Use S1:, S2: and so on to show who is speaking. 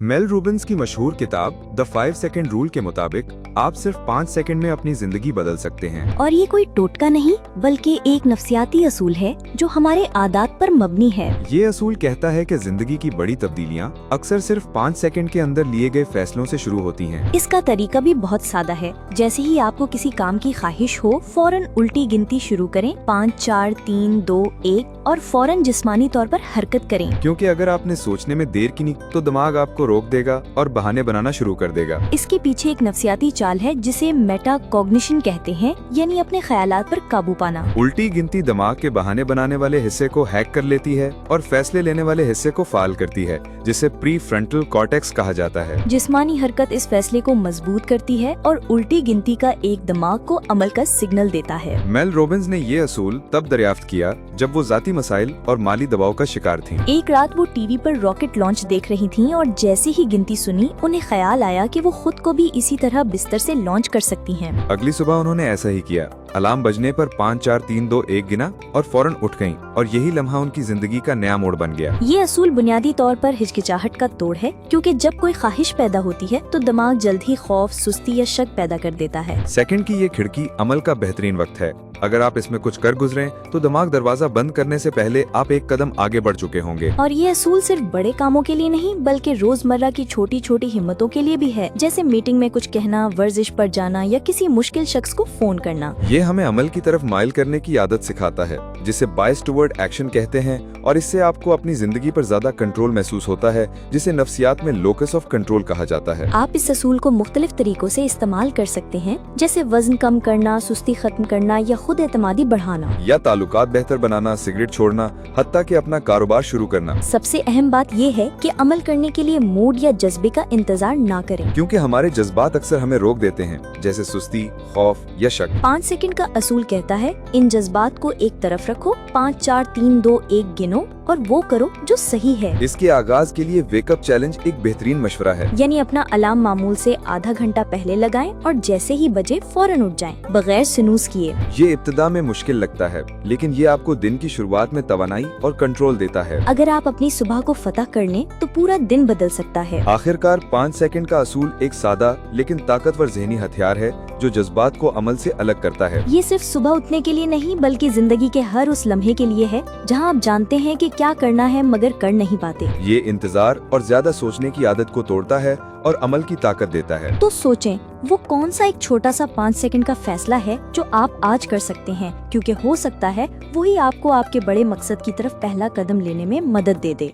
S1: Mail रूबिन्स की मशहूर किताब द 5 सेकंड रूल के मुताबिक आप सिर्फ 5 सेकंड में अपनी जिंदगी बदल सकते हैं।
S2: और ये कोई टोटका नहीं बल्कि एक नफ्सियाती असूल है जो हमारे आदत पर मबनी है।
S1: ये असूल कहता है कि जिंदगी की बड़ी तब्दीलियाँ अक्सर सिर्फ 5 सेकंड के अंदर लिए गए फैसलों से शुरू होती हैं।
S2: इसका तरीका भी बहुत सादा है। जैसे ही आपको किसी काम की ख्वाहिश हो, फौरन उल्टी गिनती शुरू करें, 5 4 3 2 1 और फौरन जिस्मानी तौर पर हरकत करें।
S1: क्योंकि अगर आपने सोचने में देर की तो दिमाग आपको रोक देगा और बहाने बनाना शुरू कर देगा।
S2: इसके पीछे एक नफ्सियाती चाल है जिसे मेटाकॉग्निशन कहते हैं, यानी अपने ख्यालात पर काबू पाना।
S1: उल्टी गिनती दिमाग के बहाने बनाने वाले हिस्से को हैक कर लेती है और फैसले लेने वाले हिस्से को फाल करती है, जिसे प्री फ्रंटल कॉर्टेक्स कहा जाता है।
S2: जिस्मानी हरकत इस फैसले को मजबूत करती है और उल्टी गिनती का एक दिमाग को अमल का सिग्नल देता है।
S1: मेल रॉबिन्स ने ये असूल तब दरियाफ्त किया जब वो जाती मसाइल और माली दबाव का शिकार थीं।
S2: एक रात वो टीवी पर रॉकेट लॉन्च देख रही थीं और जैसे ही गिनती सुनी, उन्हें ख्याल आया कि वो खुद को भी इसी तरह बिस्तर से लॉन्च कर सकती हैं।
S1: अगली सुबह उन्होंने ऐसा ही किया। अलार्म बजने पर 5 4 3 2 1 गिना और फौरन उठ गईं, और यही लम्हा उनकी जिंदगी का नया मोड़ बन गया।
S2: ये असूल बुनियादी तौर पर हिचकिचाहट का तोड़ है, क्योंकि जब कोई ख्वाहिश पैदा होती है तो दिमाग जल्द ही खौफ, सुस्ती या शक पैदा कर देता है।
S1: सेकंड की ये खिड़की अमल का बेहतरीन वक्त है। अगर आप इसमें कुछ कर गुजरें तो दिमाग दरवाजा बंद करने से पहले आप एक कदम आगे बढ़ चुके होंगे।
S2: और ये असूल सिर्फ बड़े कामों के लिए नहीं बल्कि रोजमर्रा की छोटी छोटी हिम्मतों के लिए भी है, जैसे मीटिंग में कुछ कहना, वर्जिश पर जाना या किसी मुश्किल शख्स को फोन करना।
S1: ये हमें अमल की तरफ माइल करने की आदत सिखाता है, जिसे बायस टुवर्ड एक्शन कहते हैं, और इससे आपको अपनी जिंदगी पर ज्यादा कंट्रोल महसूस होता है, जिसे नफ्सियात में लोकस ऑफ कंट्रोल कहा जाता है।
S2: आप इस असूल को मुख्तलिफ तरीकों से इस्तेमाल कर सकते हैं, जैसे वजन कम करना, सुस्ती खत्म करना या खुद एतमादी बढ़ाना,
S1: या ताल्लुकात बेहतर बनाना, सिगरेट छोड़ना, हत्ता कि अपना कारोबार शुरू करना।
S2: सबसे अहम बात ये है कि अमल करने के लिए मूड या जज्बे का इंतजार ना करें,
S1: क्योंकि हमारे जज्बात अक्सर हमें रोक देते हैं, जैसे सुस्ती, खौफ या शक।
S2: 5 सेकंड का असूल कहता है, इन जज्बात को एक तरफ रखो, 5 4 3 2 1 गिनो और वो करो जो सही है।
S1: इसके आगाज के लिए वेकअप चैलेंज एक बेहतरीन मशवरा है,
S2: यानी अपना अलार्म मामूल से आधा घंटा पहले लगाएं और जैसे ही बजे फौरन उठ जाएं, बगैर स्नूज किए।
S1: ये इब्तिदा में मुश्किल लगता है, लेकिन ये आपको दिन की शुरुआत में तवानाई और कंट्रोल देता है।
S2: अगर आप अपनी सुबह को फतह कर लें तो पूरा दिन बदल सकता है।
S1: आखिरकार 5 सेकंड का असूल एक सादा लेकिन ताकतवर ज़हनी हथियार है जो जज्बात को अमल से अलग करता है।
S2: ये सिर्फ सुबह उठने के लिए नहीं बल्कि जिंदगी के हर उस लम्हे के लिए है जहां आप जानते हैं कि क्या करना है मगर कर नहीं पाते।
S1: ये इंतजार और ज्यादा सोचने की आदत को तोड़ता है और अमल की ताकत देता है।
S2: तो सोचें, वो कौन सा एक छोटा सा 5 सेकंड का फैसला है जो आप आज कर सकते हैं, क्योंकि हो सकता है वही आपको आपके बड़े मकसद की तरफ पहला कदम लेने में मदद दे दे।